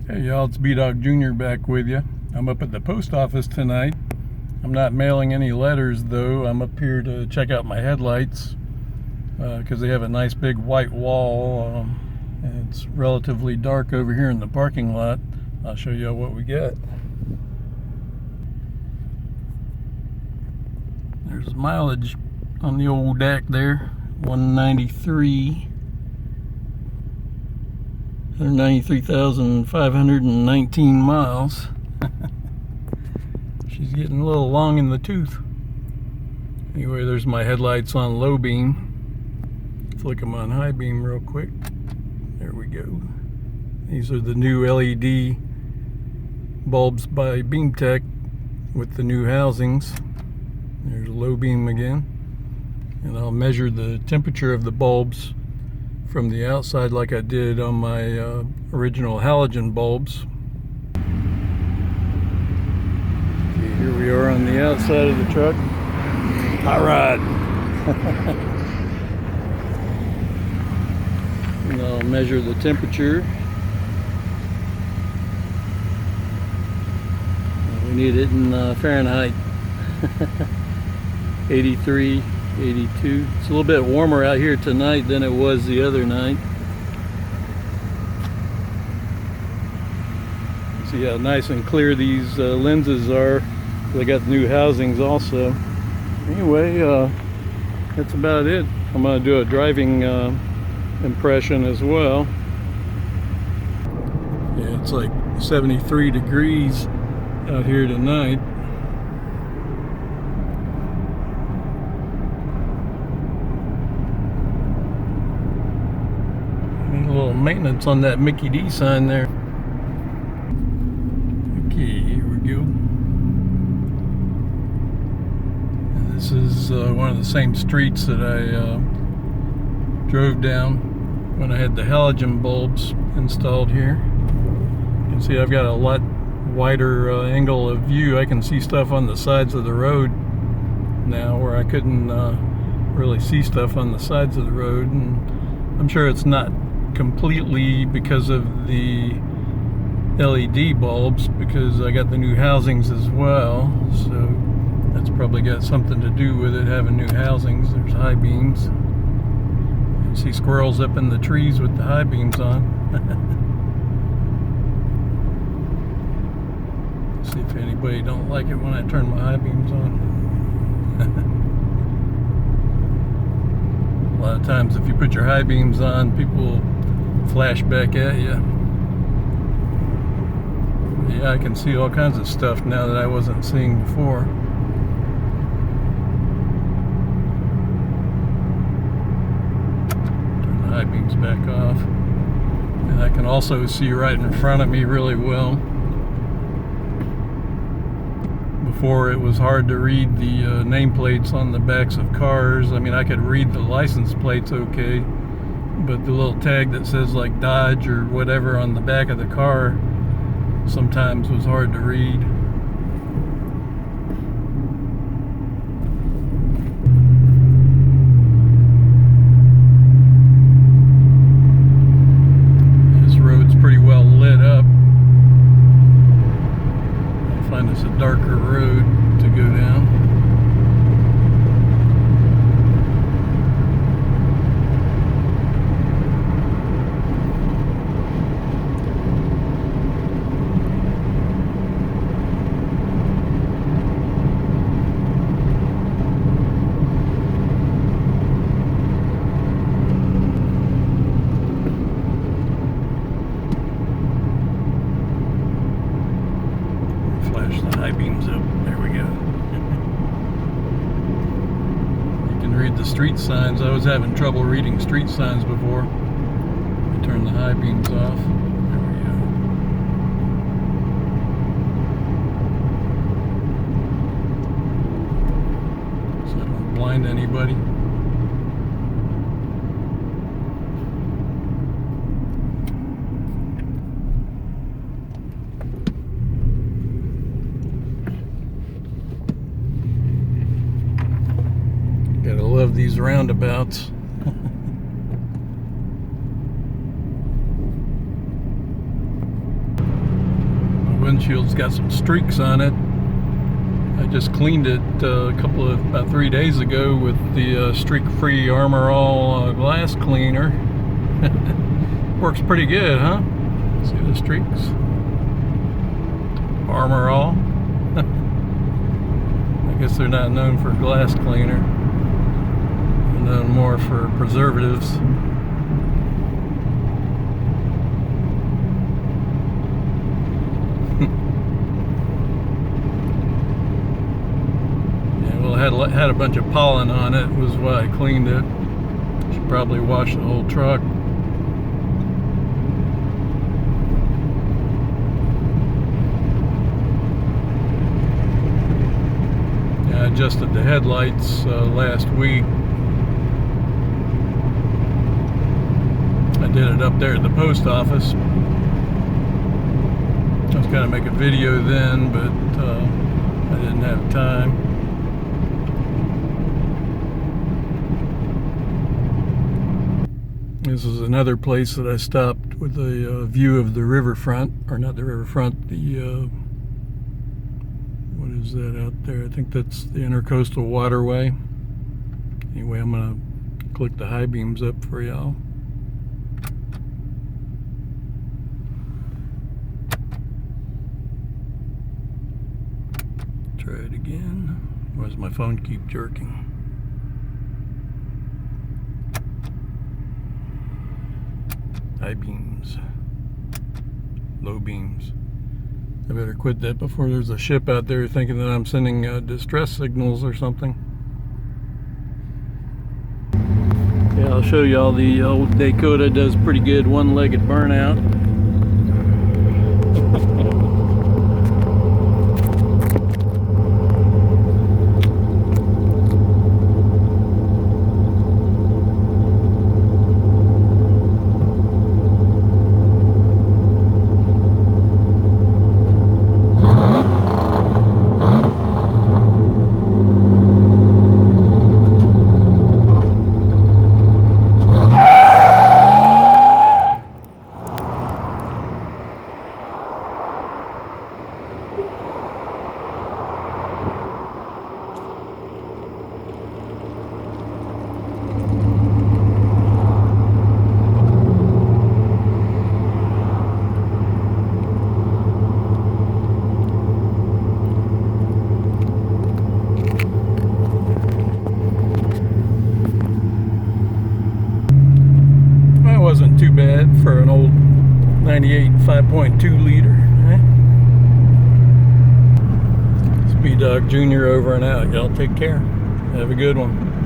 Hey y'all, it's B-Dog Jr. back with you. I'm up at the post office tonight. I'm not mailing any letters though. I'm up here to check out my headlights because they have a nice big white wall and it's relatively dark over here in the parking lot. I'll show you what we get. There's mileage on the old DAC there, 193,519 miles. She's getting a little long in the tooth. Anyway, there's my headlights on low beam. Flick them on high beam real quick. There we go. These are the new LED bulbs by BeamTech with the new housings. There's low beam again. And I'll measure the temperature of the bulbs from the outside like I did on my original halogen bulbs. Okay, here we are on the outside of the truck. Hot rod. And I'll measure the temperature. We need it in Fahrenheit. 83, 82. It's a little bit warmer out here tonight than it was the other night. See how nice and clear these lenses are. They got the new housings also. Anyway, that's about it. I'm going to do a driving impression as well. Yeah, it's like 73 degrees out here tonight. Need a little maintenance on that Mickey D sign there. Okay, here we go. And this is one of the same streets that I drove down when I had the halogen bulbs installed here. You can see I've got a lot wider angle of view. I can see stuff on the sides of the road now where I couldn't really see stuff on the sides of the road, and I'm sure it's not completely because of the LED bulbs, because I got the new housings as well, so that's probably got something to do with it, having new housings. There's high beams. You see squirrels up in the trees with the high beams on. See if anybody don't like it when I turn my high beams on. A lot of times if you put your high beams on, people flash back at you. Yeah, I can see all kinds of stuff now that I wasn't seeing before. Turn the high beams back off. And I can also see right in front of me really well. Before, it was hard to read the nameplates on the backs of cars. I mean, I could read the license plates okay, but the little tag that says like Dodge or whatever on the back of the car sometimes was hard to read. This road's pretty well lit up. I find it's a darker road to go down. Flash the high beams up. There we go. You can read the street signs. I was having trouble reading street signs before. I turn the high beams off. There we go. So I don't blind anybody. Gotta love these roundabouts. windshield's got some streaks on it. I just cleaned it about 3 days ago with the streak-free Armor All glass cleaner. Works pretty good, huh? See the streaks? Armor All. I guess they're not known for glass cleaner. They're known more for preservatives. Yeah, well, it had a bunch of pollen on it, was why I cleaned it. Should probably wash the whole truck. I adjusted the headlights last week. I did it up there at the post office. I was going to make a video then, but I didn't have time. This is another place that I stopped with a view of the riverfront, or not the riverfront, the what is that out there? I think that's the Intercoastal Waterway. Anyway, I'm going to click the high beams up for y'all. Try it again. Why does my phone keep jerking? High beams. Low beams. I better quit that before there's a ship out there thinking that I'm sending distress signals or something. Yeah, I'll show you all the old Dakota does pretty good one-legged burnout. Wasn't too bad for an old 98 5.2 liter. Speed Dog Jr. over and out. Y'all take care. Have a good one.